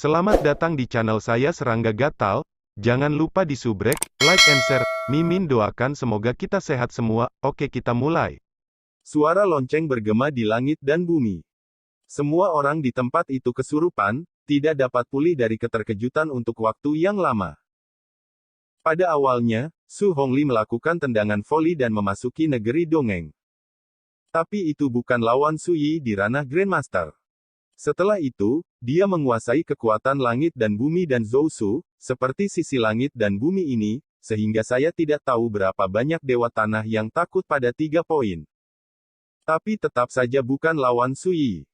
Selamat datang di channel saya Serangga Gatal. Jangan lupa di subrek, like and share. Mimin doakan semoga kita sehat semua. Oke, kita mulai. Suara lonceng bergema di langit dan bumi. Semua orang di tempat itu kesurupan, tidak dapat pulih dari keterkejutan untuk waktu yang lama. Pada awalnya, Su Hongli melakukan tendangan voli dan memasuki negeri dongeng. Tapi itu bukan lawan Su Yi di ranah Grandmaster. Setelah itu, dia menguasai kekuatan langit dan bumi dan Zhou Su, seperti sisi langit dan bumi ini, sehingga saya tidak tahu berapa banyak dewa tanah yang takut pada 3 poin. Tapi tetap saja bukan lawan Su Yi.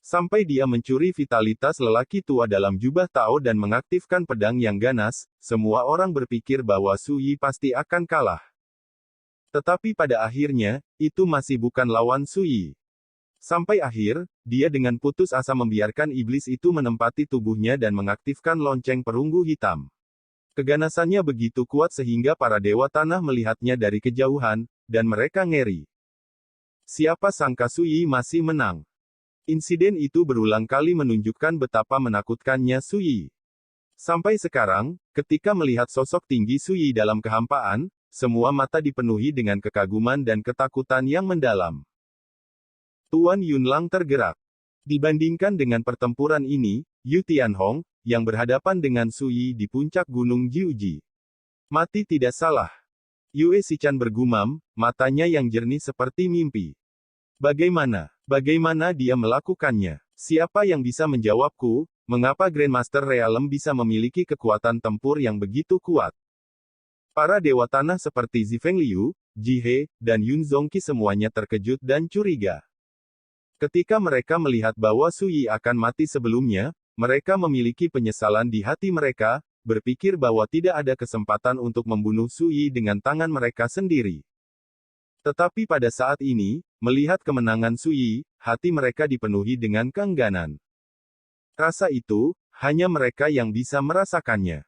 Sampai dia mencuri vitalitas lelaki tua dalam jubah Tao dan mengaktifkan pedang yang ganas, semua orang berpikir bahwa Su Yi pasti akan kalah. Tetapi pada akhirnya, itu masih bukan lawan Su Yi. Sampai akhir, dia dengan putus asa membiarkan iblis itu menempati tubuhnya dan mengaktifkan lonceng perunggu hitam. Keganasannya begitu kuat sehingga para dewa tanah melihatnya dari kejauhan, dan mereka ngeri. Siapa sangka Su Yi masih menang. Insiden itu berulang kali menunjukkan betapa menakutkannya Su Yi. Sampai sekarang, ketika melihat sosok tinggi Su Yi dalam kehampaan, semua mata dipenuhi dengan kekaguman dan ketakutan yang mendalam. Tuan Yunlang tergerak. Dibandingkan dengan pertempuran ini, Yu Tianhong, yang berhadapan dengan Su Yi di puncak gunung Jiuji, mati tidak salah. Yue Sichan bergumam, matanya yang jernih seperti mimpi. Bagaimana dia melakukannya? Siapa yang bisa menjawabku, mengapa Grandmaster Realm bisa memiliki kekuatan tempur yang begitu kuat? Para dewa tanah seperti Zifeng Liu, Ji He, dan Yun Zongqi semuanya terkejut dan curiga. Ketika mereka melihat bahwa Su Yi akan mati sebelumnya, mereka memiliki penyesalan di hati mereka, berpikir bahwa tidak ada kesempatan untuk membunuh Su Yi dengan tangan mereka sendiri. Tetapi pada saat ini, melihat kemenangan Su Yi, hati mereka dipenuhi dengan keengganan. Rasa itu, hanya mereka yang bisa merasakannya.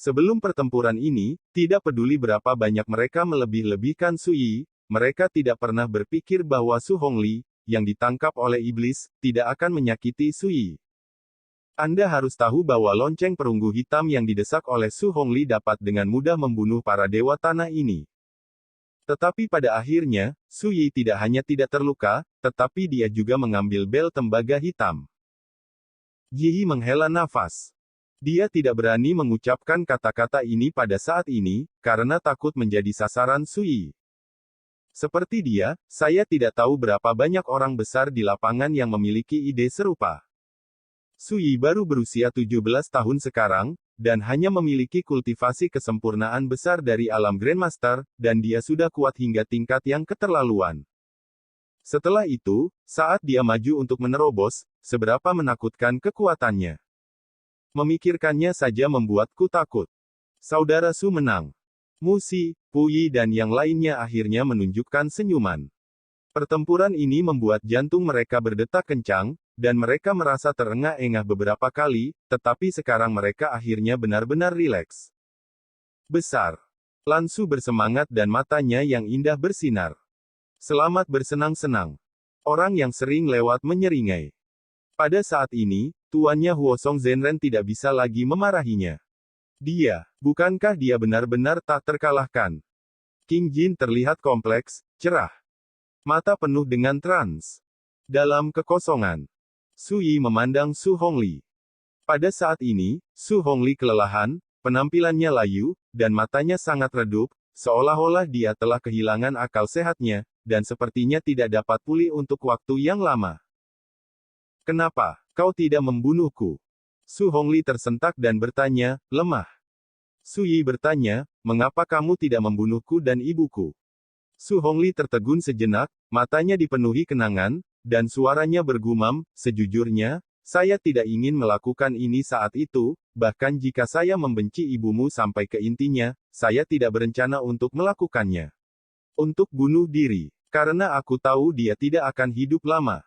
Sebelum pertempuran ini, tidak peduli berapa banyak mereka melebih-lebihkan Su Yi, mereka tidak pernah berpikir bahwa Su Hongli, yang ditangkap oleh iblis, tidak akan menyakiti Su Yi. Anda harus tahu bahwa lonceng perunggu hitam yang didesak oleh Su Hongli dapat dengan mudah membunuh para dewa tanah ini. Tetapi pada akhirnya, Su Yi tidak hanya tidak terluka, tetapi dia juga mengambil bel tembaga hitam. Ji He menghela nafas. Dia tidak berani mengucapkan kata-kata ini pada saat ini, karena takut menjadi sasaran Su Yi. Seperti dia, saya tidak tahu berapa banyak orang besar di lapangan yang memiliki ide serupa. Su Yi baru berusia 17 tahun sekarang, dan hanya memiliki kultivasi kesempurnaan besar dari alam Grandmaster, dan dia sudah kuat hingga tingkat yang keterlaluan. Setelah itu, saat dia maju untuk menerobos, seberapa menakutkan kekuatannya. Memikirkannya saja membuatku takut. Saudara Su menang. Mu Xi, Pu Yi dan yang lainnya akhirnya menunjukkan senyuman. Pertempuran ini membuat jantung mereka berdetak kencang, dan mereka merasa terengah-engah beberapa kali, tetapi sekarang mereka akhirnya benar-benar rileks. Besar. Lan Su bersemangat dan matanya yang indah bersinar. Selamat bersenang-senang. Orang yang sering lewat menyeringai. Pada saat ini, tuannya Huosong Zhenren tidak bisa lagi memarahinya. Bukankah dia benar-benar tak terkalahkan? King Jin terlihat kompleks, cerah. Mata penuh dengan trans. Dalam kekosongan, Su Yi memandang Su Hongli. Pada saat ini, Su Hongli kelelahan, penampilannya layu, dan matanya sangat redup, seolah-olah dia telah kehilangan akal sehatnya, dan sepertinya tidak dapat pulih untuk waktu yang lama. Kenapa kau tidak membunuhku? Su Hongli tersentak dan bertanya, lemah. Su Yi bertanya, mengapa kamu tidak membunuhku dan ibuku? Su Hongli tertegun sejenak, matanya dipenuhi kenangan, dan suaranya bergumam, sejujurnya, saya tidak ingin melakukan ini saat itu, bahkan jika saya membenci ibumu sampai ke intinya, saya tidak berencana untuk melakukannya. Untuk bunuh diri, karena aku tahu dia tidak akan hidup lama.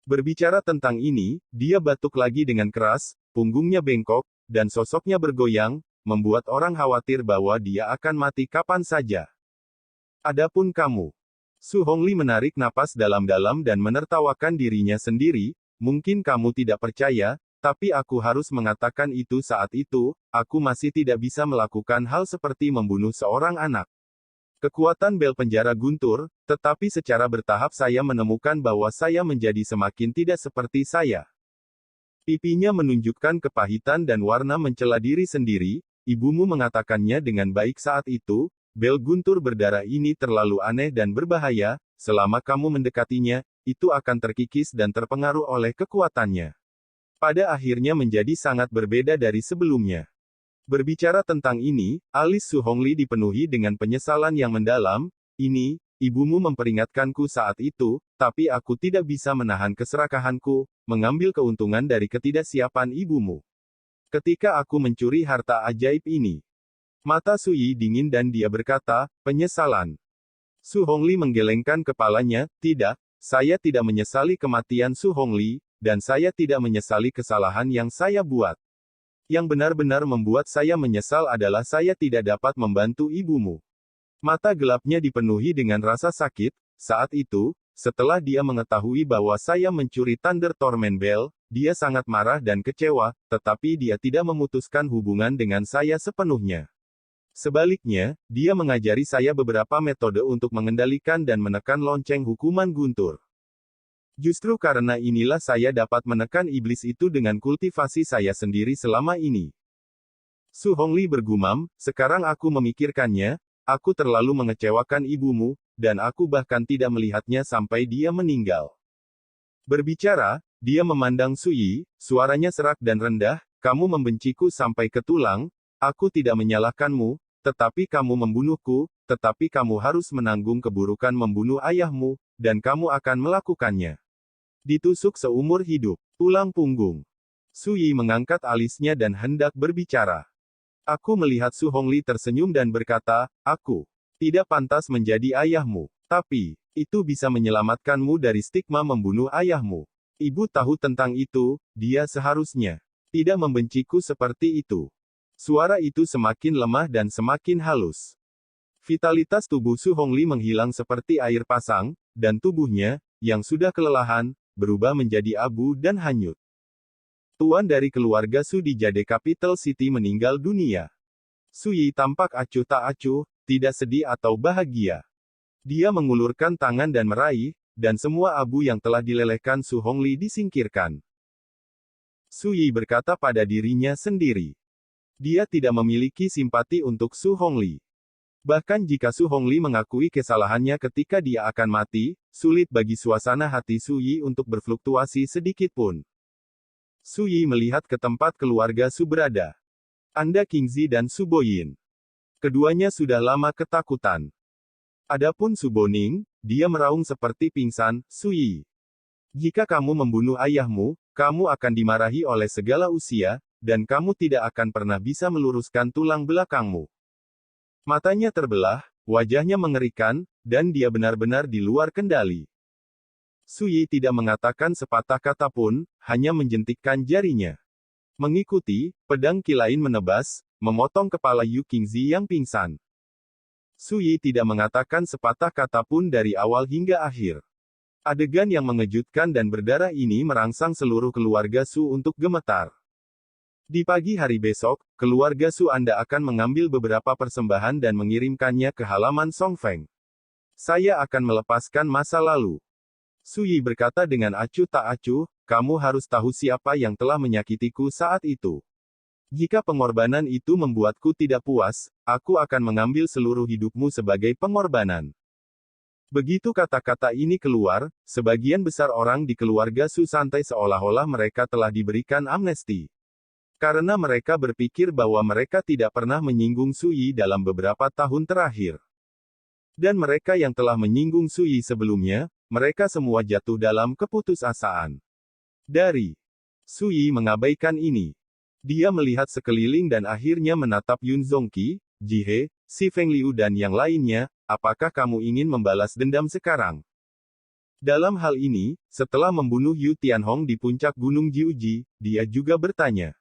Berbicara tentang ini, dia batuk lagi dengan keras, punggungnya bengkok, dan sosoknya bergoyang, membuat orang khawatir bahwa dia akan mati kapan saja. Adapun kamu. Su Hongli menarik napas dalam-dalam dan menertawakan dirinya sendiri, mungkin kamu tidak percaya, tapi aku harus mengatakan itu saat itu, aku masih tidak bisa melakukan hal seperti membunuh seorang anak. Kekuatan bel penjara guntur, tetapi secara bertahap saya menemukan bahwa saya menjadi semakin tidak seperti saya. Pipinya menunjukkan kepahitan dan warna mencela diri sendiri. Ibumu mengatakannya dengan baik saat itu, bel guntur berdarah ini terlalu aneh dan berbahaya, selama kamu mendekatinya, itu akan terkikis dan terpengaruh oleh kekuatannya. Pada akhirnya menjadi sangat berbeda dari sebelumnya. Berbicara tentang ini, alis Su Hongli dipenuhi dengan penyesalan yang mendalam. Ini, ibumu memperingatkanku saat itu, tapi aku tidak bisa menahan keserakahanku, mengambil keuntungan dari ketidaksiapan ibumu. Ketika aku mencuri harta ajaib ini. Mata Su Yi dingin dan dia berkata, penyesalan. Su Hongli menggelengkan kepalanya, tidak, saya tidak menyesali kematian Su Hongli, dan saya tidak menyesali kesalahan yang saya buat. Yang benar-benar membuat saya menyesal adalah saya tidak dapat membantu ibumu. Mata gelapnya dipenuhi dengan rasa sakit. Saat itu, setelah dia mengetahui bahwa saya mencuri Thunder Torment Bell, dia sangat marah dan kecewa, tetapi dia tidak memutuskan hubungan dengan saya sepenuhnya. Sebaliknya, dia mengajari saya beberapa metode untuk mengendalikan dan menekan lonceng hukuman guntur. Justru karena inilah saya dapat menekan iblis itu dengan kultivasi saya sendiri selama ini. Su Hongli bergumam, sekarang aku memikirkannya, aku terlalu mengecewakan ibumu, dan aku bahkan tidak melihatnya sampai dia meninggal. Berbicara, dia memandang Su Yi, suaranya serak dan rendah, kamu membenciku sampai ke tulang, aku tidak menyalahkanmu, tetapi kamu membunuhku, tetapi kamu harus menanggung keburukan membunuh ayahmu, dan kamu akan melakukannya. Ditusuk seumur hidup. Tulang punggung. Su Yi mengangkat alisnya dan hendak berbicara. Aku melihat Su Hongli tersenyum dan berkata, aku tidak pantas menjadi ayahmu. Tapi, itu bisa menyelamatkanmu dari stigma membunuh ayahmu. Ibu tahu tentang itu, dia seharusnya tidak membenciku seperti itu. Suara itu semakin lemah dan semakin halus. Vitalitas tubuh Su Hongli menghilang seperti air pasang, dan tubuhnya, yang sudah kelelahan, berubah menjadi abu dan hanyut. Tuan dari keluarga Su di Jade Capital City meninggal dunia. Su Yi tampak acuh tak acuh, tidak sedih atau bahagia. Dia mengulurkan tangan dan meraih, dan semua abu yang telah dilelehkan Su Hongli disingkirkan. Su Yi berkata pada dirinya sendiri. Dia tidak memiliki simpati untuk Su Hongli. Bahkan jika Su Hongli mengakui kesalahannya ketika dia akan mati, sulit bagi suasana hati Su Yi untuk berfluktuasi sedikit pun. Su Yi melihat ke tempat keluarga Su berada. Anda Kingzi dan Su Boyin. Keduanya sudah lama ketakutan. Adapun Su Boning, dia meraung seperti pingsan. Su Yi, jika kamu membunuh ayahmu, kamu akan dimarahi oleh segala usia, dan kamu tidak akan pernah bisa meluruskan tulang belakangmu. Matanya terbelah, wajahnya mengerikan, dan dia benar-benar di luar kendali. Su Yi tidak mengatakan sepatah kata pun, hanya menjentikkan jarinya. Mengikuti, pedang kilain menebas, memotong kepala Yu Qingzi yang pingsan. Su Yi tidak mengatakan sepatah kata pun dari awal hingga akhir. Adegan yang mengejutkan dan berdarah ini merangsang seluruh keluarga Su untuk gemetar. Di pagi hari besok, keluarga Su Anda akan mengambil beberapa persembahan dan mengirimkannya ke halaman Songfeng. Saya akan melepaskan masa lalu. Su Yi berkata dengan acuh tak acuh, kamu harus tahu siapa yang telah menyakitiku saat itu. Jika pengorbanan itu membuatku tidak puas, aku akan mengambil seluruh hidupmu sebagai pengorbanan. Begitu kata-kata ini keluar, sebagian besar orang di keluarga Su santai seolah-olah mereka telah diberikan amnesti. Karena mereka berpikir bahwa mereka tidak pernah menyinggung Su Yi dalam beberapa tahun terakhir. Dan mereka yang telah menyinggung Su Yi sebelumnya, mereka semua jatuh dalam keputusasaan. Su Yi mengabaikan ini. Dia melihat sekeliling dan akhirnya menatap Yun Zongqi, Ji He, Si Fengliu dan yang lainnya, apakah kamu ingin membalas dendam sekarang? Dalam hal ini, setelah membunuh Yu Tianhong di puncak Gunung Jiuji, dia juga bertanya.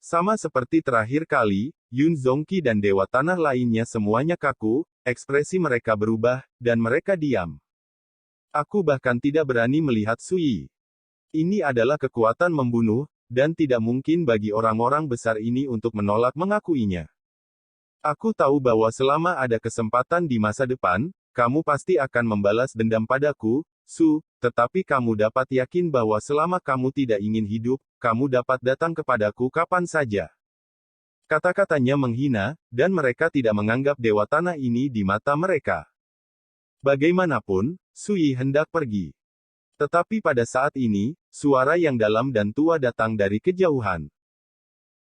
Sama seperti terakhir kali, Yun Zongqi dan Dewa Tanah lainnya semuanya kaku, ekspresi mereka berubah, dan mereka diam. Aku bahkan tidak berani melihat Su Yi. Ini adalah kekuatan membunuh, dan tidak mungkin bagi orang-orang besar ini untuk menolak mengakuinya. Aku tahu bahwa selama ada kesempatan di masa depan, kamu pasti akan membalas dendam padaku, Su, tetapi kamu dapat yakin bahwa selama kamu tidak ingin hidup, kamu dapat datang kepadaku kapan saja. Kata-katanya menghina, dan mereka tidak menganggap Dewa Tanah ini di mata mereka. Bagaimanapun, Sui hendak pergi. Tetapi pada saat ini, suara yang dalam dan tua datang dari kejauhan.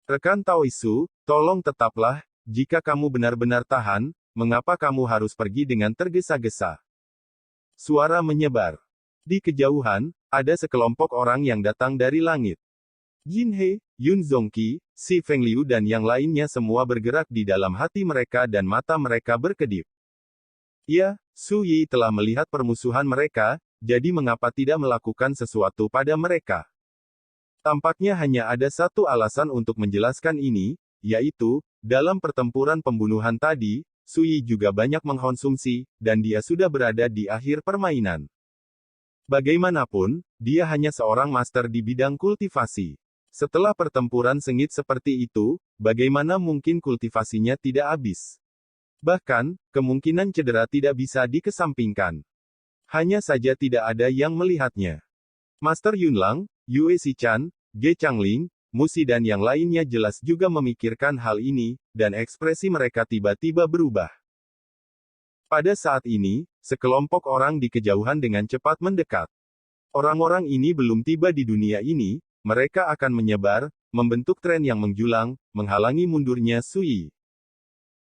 Rekan Taoisu, tolong tetaplah, jika kamu benar-benar tahan, mengapa kamu harus pergi dengan tergesa-gesa? Suara menyebar. Di kejauhan, ada sekelompok orang yang datang dari langit. Jin He, Yun Zongqi, Si Fengliu dan yang lainnya semua bergerak di dalam hati mereka dan mata mereka berkedip. Ya, Su Yi telah melihat permusuhan mereka, jadi mengapa tidak melakukan sesuatu pada mereka? Tampaknya hanya ada satu alasan untuk menjelaskan ini, yaitu, dalam pertempuran pembunuhan tadi, Su Yi juga banyak mengkonsumsi, dan dia sudah berada di akhir permainan. Bagaimanapun, dia hanya seorang master di bidang kultivasi. Setelah pertempuran sengit seperti itu, bagaimana mungkin kultivasinya tidak habis? Bahkan, kemungkinan cedera tidak bisa dikesampingkan. Hanya saja tidak ada yang melihatnya. Master Yunlang, Yue Xichan, Ge Changling, Musi dan yang lainnya jelas juga memikirkan hal ini, dan ekspresi mereka tiba-tiba berubah. Pada saat ini, sekelompok orang di kejauhan dengan cepat mendekat. Orang-orang ini belum tiba di dunia ini, mereka akan menyebar, membentuk tren yang menjulang, menghalangi mundurnya Sui.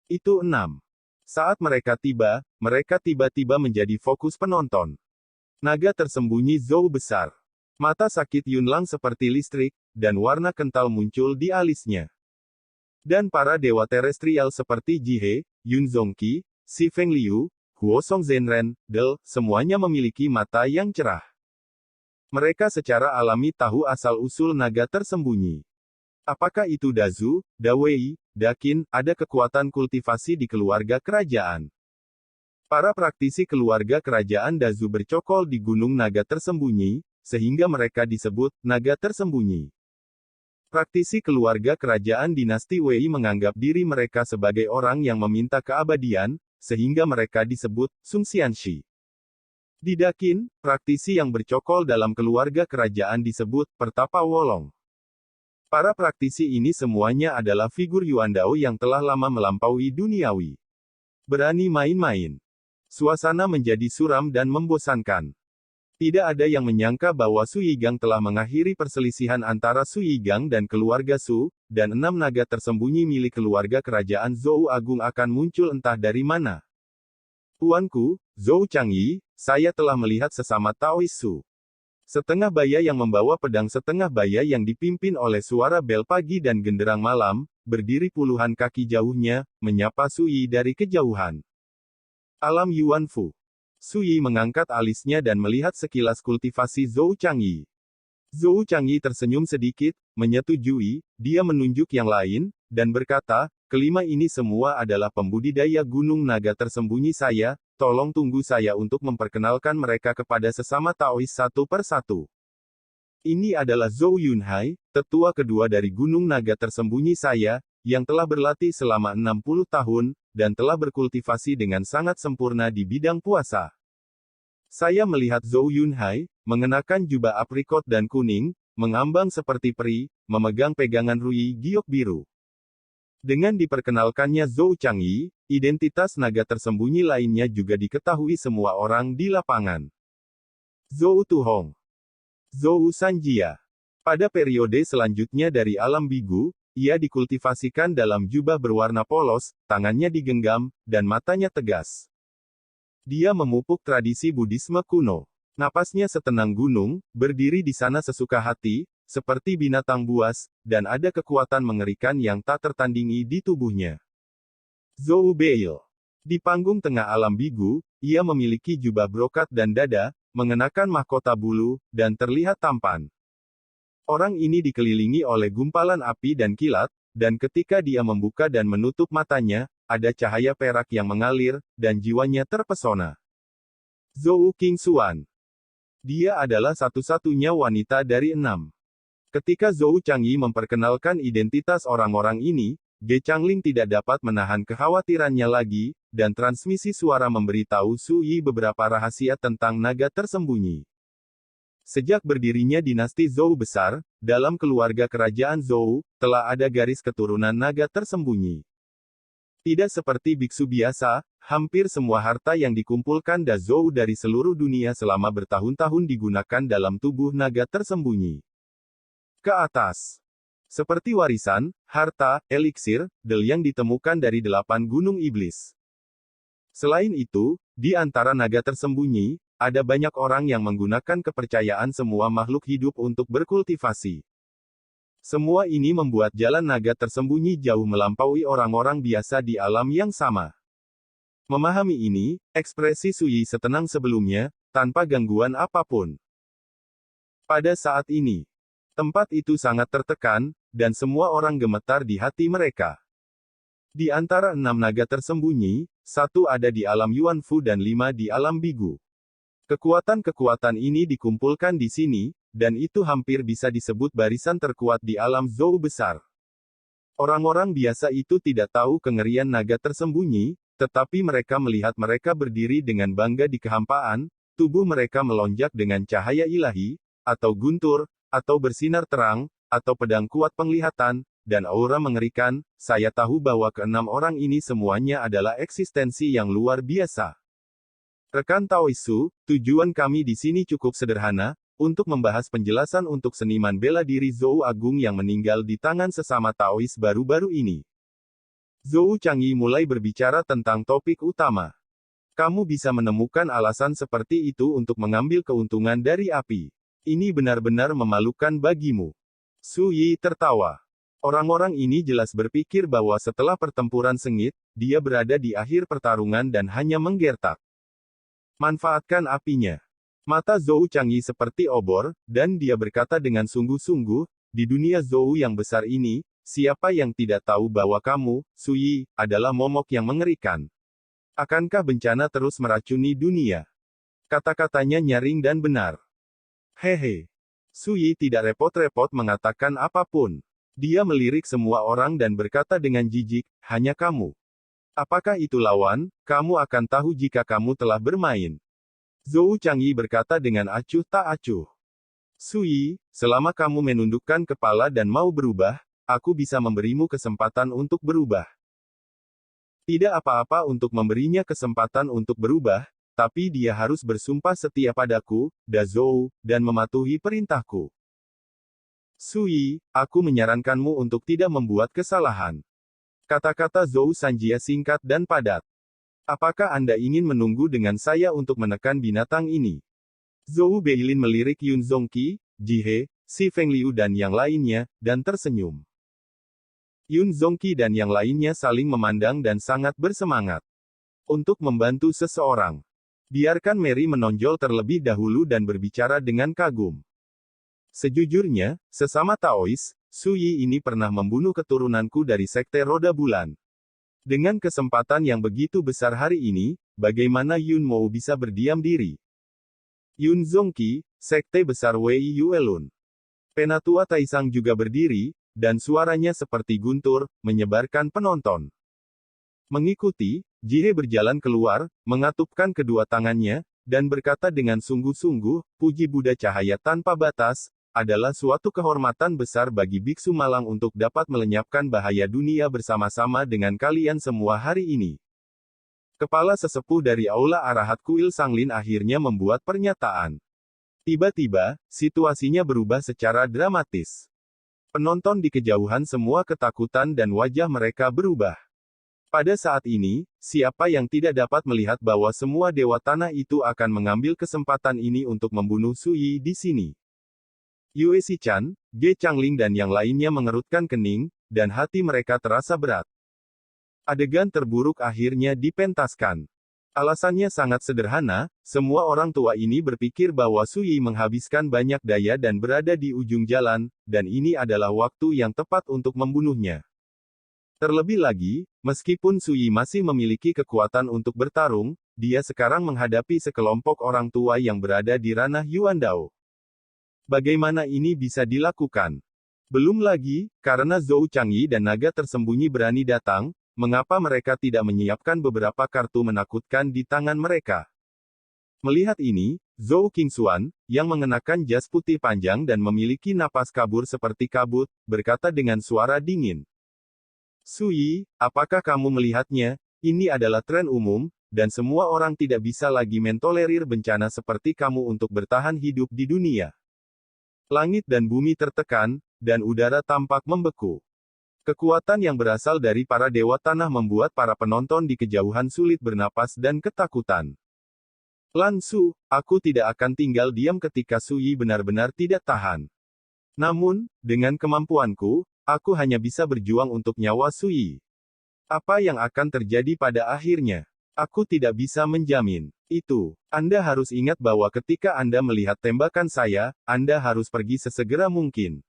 Itu 6. Saat mereka tiba-tiba menjadi fokus penonton. Naga tersembunyi Zhou besar. Mata sakit Yunlang seperti listrik, dan warna kental muncul di alisnya. Dan para dewa terestrial seperti Jihe, Yun Zongqi, Si Fengliu, Huo Song Zhenren, Del, semuanya memiliki mata yang cerah. Mereka secara alami tahu asal-usul naga tersembunyi. Apakah itu Dazu, Dawei, Dakin, ada kekuatan kultivasi di keluarga kerajaan. Para praktisi keluarga kerajaan Dazu bercokol di Gunung Naga Tersembunyi, sehingga mereka disebut naga tersembunyi. Praktisi keluarga kerajaan dinasti Wei menganggap diri mereka sebagai orang yang meminta keabadian, sehingga mereka disebut Sun Xianxi. Di Dakin, praktisi yang bercokol dalam keluarga kerajaan disebut Pertapa Wolong. Para praktisi ini semuanya adalah figur Yuandao yang telah lama melampaui duniawi. Berani main-main. Suasana menjadi suram dan membosankan. Tidak ada yang menyangka bahwa Su Yigang telah mengakhiri perselisihan antara Su Yigang dan keluarga Su, dan 6 naga tersembunyi milik keluarga kerajaan Zhou Agung akan muncul entah dari mana. Tuanku, Zhou Changyi, saya telah melihat sesama Taoisu. Setengah baya yang membawa pedang setengah baya yang dipimpin oleh suara bel pagi dan genderang malam, berdiri puluhan kaki jauhnya, menyapa Su Yi dari kejauhan. Alam Yuan Fu. Su Yi mengangkat alisnya dan melihat sekilas kultivasi Zhou Changyi. Zhou Changyi tersenyum sedikit, menyetujui, dia menunjuk yang lain, dan berkata, kelima ini semua adalah pembudidaya gunung naga tersembunyi saya, tolong tunggu saya untuk memperkenalkan mereka kepada sesama Taois satu per satu. Ini adalah Zhou Yunhai, tetua kedua dari gunung naga tersembunyi saya, yang telah berlatih selama 60 tahun, dan telah berkultivasi dengan sangat sempurna di bidang puasa. Saya melihat Zhou Yunhai, mengenakan jubah aprikot dan kuning, mengambang seperti peri, memegang pegangan rui giok biru. Dengan diperkenalkannya Zhou Changyi, identitas naga tersembunyi lainnya juga diketahui semua orang di lapangan. Zhou Tuhong. Zhou Sanjia. Pada periode selanjutnya dari alam bigu, ia dikultivasikan dalam jubah berwarna polos, tangannya digenggam, dan matanya tegas. Dia memupuk tradisi Buddhisme kuno. Napasnya setenang gunung, berdiri di sana sesuka hati, seperti binatang buas, dan ada kekuatan mengerikan yang tak tertandingi di tubuhnya. Zhou Beil. Di panggung tengah alam bigu, ia memiliki jubah brokat dan dada, mengenakan mahkota bulu, dan terlihat tampan. Orang ini dikelilingi oleh gumpalan api dan kilat, dan ketika dia membuka dan menutup matanya, ada cahaya perak yang mengalir, dan jiwanya terpesona. Zhou Qingxuan. Dia adalah satu-satunya wanita dari 6. Ketika Zhou Changyi memperkenalkan identitas orang-orang ini, Ge Changling tidak dapat menahan kekhawatirannya lagi, dan transmisi suara memberitahu Su Yi beberapa rahasia tentang naga tersembunyi. Sejak berdirinya dinasti Zhou besar, dalam keluarga kerajaan Zhou, telah ada garis keturunan naga tersembunyi. Tidak seperti biksu biasa, hampir semua harta yang dikumpulkan Da Zhou dari seluruh dunia selama bertahun-tahun digunakan dalam tubuh naga tersembunyi. Ke atas. Seperti warisan, harta, eliksir, del yang ditemukan dari 8 gunung iblis. Selain itu, di antara naga tersembunyi, ada banyak orang yang menggunakan kepercayaan semua makhluk hidup untuk berkultivasi. Semua ini membuat jalan naga tersembunyi jauh melampaui orang-orang biasa di alam yang sama. Memahami ini, ekspresi Su Yi setenang sebelumnya, tanpa gangguan apapun. Pada saat ini, tempat itu sangat tertekan, dan semua orang gemetar di hati mereka. Di antara 6 naga tersembunyi, 1 ada di alam Yuan Fu dan 5 di alam Bigu. Kekuatan-kekuatan ini dikumpulkan di sini, dan itu hampir bisa disebut barisan terkuat di alam Zhou besar. Orang-orang biasa itu tidak tahu kengerian naga tersembunyi, tetapi mereka melihat mereka berdiri dengan bangga di kehampaan, tubuh mereka melonjak dengan cahaya ilahi, atau guntur, atau bersinar terang, atau pedang kuat penglihatan, dan aura mengerikan. Saya tahu bahwa ke-6 orang ini semuanya adalah eksistensi yang luar biasa. Rekan Taoisu, tujuan kami di sini cukup sederhana, untuk membahas penjelasan untuk seniman bela diri Zhou Agung yang meninggal di tangan sesama Taois baru-baru ini. Zhou Changyi mulai berbicara tentang topik utama. Kamu bisa menemukan alasan seperti itu untuk mengambil keuntungan dari api. Ini benar-benar memalukan bagimu. Su Yi tertawa. Orang-orang ini jelas berpikir bahwa setelah pertempuran sengit, dia berada di akhir pertarungan dan hanya menggertak. Manfaatkan apinya. Mata Zhou Changyi seperti obor, dan dia berkata dengan sungguh-sungguh, di dunia Zhou yang besar ini, siapa yang tidak tahu bahwa kamu, Su Yi, adalah momok yang mengerikan? Akankah bencana terus meracuni dunia? Kata-katanya nyaring dan benar. Hehe. Su Yi tidak repot-repot mengatakan apapun. Dia melirik semua orang dan berkata dengan jijik, hanya kamu. Apakah itu lawan? Kamu akan tahu jika kamu telah bermain. Zhou Changyi berkata dengan acuh tak acuh. Su Yi, selama kamu menundukkan kepala dan mau berubah, aku bisa memberimu kesempatan untuk berubah. Tidak apa-apa untuk memberinya kesempatan untuk berubah, tapi dia harus bersumpah setia padaku, Da Zhou, dan mematuhi perintahku. Su Yi, aku menyarankanmu untuk tidak membuat kesalahan. Kata-kata Zhou Sanjia singkat dan padat. Apakah Anda ingin menunggu dengan saya untuk menekan binatang ini? Zhou Beilin melirik Yun Zongqi, Ji He, Si Fengliu dan yang lainnya, dan tersenyum. Yun Zongqi dan yang lainnya saling memandang dan sangat bersemangat. Untuk membantu seseorang. Biarkan Mary menonjol terlebih dahulu dan berbicara dengan kagum. Sejujurnya, sesama Taois, Su Yi ini pernah membunuh keturunanku dari sekte roda bulan. Dengan kesempatan yang begitu besar hari ini, bagaimana Yun mau bisa berdiam diri? Yun Zongqi, sekte besar Wei Yuelun. Penatua Taisang juga berdiri, dan suaranya seperti guntur, menyebarkan penonton. Mengikuti, Ji He berjalan keluar, mengatupkan kedua tangannya, dan berkata dengan sungguh-sungguh, puji Buddha cahaya tanpa batas, adalah suatu kehormatan besar bagi biksu malang untuk dapat melenyapkan bahaya dunia bersama-sama dengan kalian semua hari ini. Kepala sesepuh dari Aula Arahat Kuil Sanglin akhirnya membuat pernyataan. Tiba-tiba, situasinya berubah secara dramatis. Penonton di kejauhan semua ketakutan dan wajah mereka berubah. Pada saat ini, siapa yang tidak dapat melihat bahwa semua dewa tanah itu akan mengambil kesempatan ini untuk membunuh Su Yi di sini? Yue Xichan, Ge Changling dan yang lainnya mengerutkan kening, dan hati mereka terasa berat. Adegan terburuk akhirnya dipentaskan. Alasannya sangat sederhana, semua orang tua ini berpikir bahwa Su Yi menghabiskan banyak daya dan berada di ujung jalan, dan ini adalah waktu yang tepat untuk membunuhnya. Terlebih lagi, meskipun Su Yi masih memiliki kekuatan untuk bertarung, dia sekarang menghadapi sekelompok orang tua yang berada di ranah Yuan Dao. Bagaimana ini bisa dilakukan? Belum lagi, karena Zhou Changyi dan naga tersembunyi berani datang, mengapa mereka tidak menyiapkan beberapa kartu menakutkan di tangan mereka? Melihat ini, Zhou Qingxuan, yang mengenakan jas putih panjang dan memiliki napas kabur seperti kabut, berkata dengan suara dingin. Sui, apakah kamu melihatnya? Ini adalah tren umum, dan semua orang tidak bisa lagi mentolerir bencana seperti kamu untuk bertahan hidup di dunia. Langit dan bumi tertekan, dan udara tampak membeku. Kekuatan yang berasal dari para dewa tanah membuat para penonton di kejauhan sulit bernapas dan ketakutan. Lan Su, aku tidak akan tinggal diam ketika Sui benar-benar tidak tahan. Namun, dengan kemampuanku, aku hanya bisa berjuang untuk nyawa Sui. Apa yang akan terjadi pada akhirnya? Aku tidak bisa menjamin. Itu, Anda harus ingat bahwa ketika Anda melihat tembakan saya, Anda harus pergi sesegera mungkin.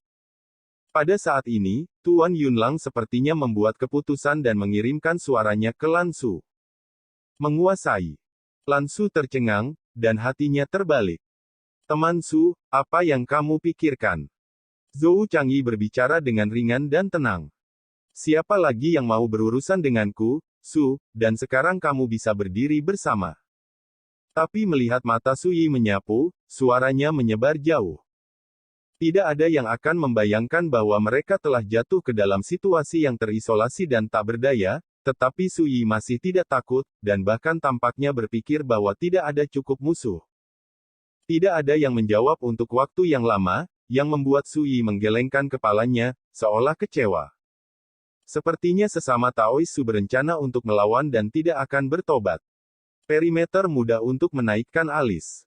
Pada saat ini, Tuan Yunlang sepertinya membuat keputusan dan mengirimkan suaranya ke Lan Su. Menguasai. Lan Su tercengang, dan hatinya terbalik. Teman Su, apa yang kamu pikirkan? Zhou Changyi berbicara dengan ringan dan tenang. Siapa lagi yang mau berurusan denganku, Su, dan sekarang kamu bisa berdiri bersama. Tapi melihat mata Sui menyapu, suaranya menyebar jauh. Tidak ada yang akan membayangkan bahwa mereka telah jatuh ke dalam situasi yang terisolasi dan tak berdaya, tetapi Sui masih tidak takut, dan bahkan tampaknya berpikir bahwa tidak ada cukup musuh. Tidak ada yang menjawab untuk waktu yang lama, yang membuat Sui menggelengkan kepalanya, seolah kecewa. Sepertinya sesama Taois Su berencana untuk melawan dan tidak akan bertobat. Perimeter mudah untuk menaikkan alis.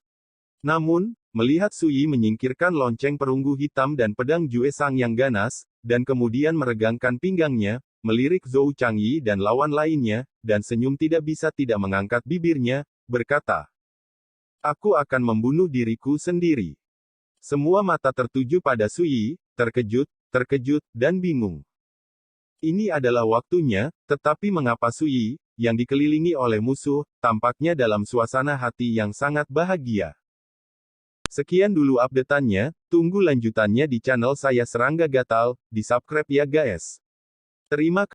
Namun, melihat Sui menyingkirkan lonceng perunggu hitam dan pedang Jue Sang yang ganas, dan kemudian meregangkan pinggangnya, melirik Zhou Changyi dan lawan lainnya, dan senyum tidak bisa tidak mengangkat bibirnya, berkata, "Aku akan membunuh diriku sendiri." Semua mata tertuju pada Sui, terkejut, dan bingung. Ini adalah waktunya, tetapi mengapa Sui, yang dikelilingi oleh musuh, tampaknya dalam suasana hati yang sangat bahagia. Sekian dulu update-annya, tunggu lanjutannya di channel saya Serangga Gatal, di subscribe ya guys. Terima kasih.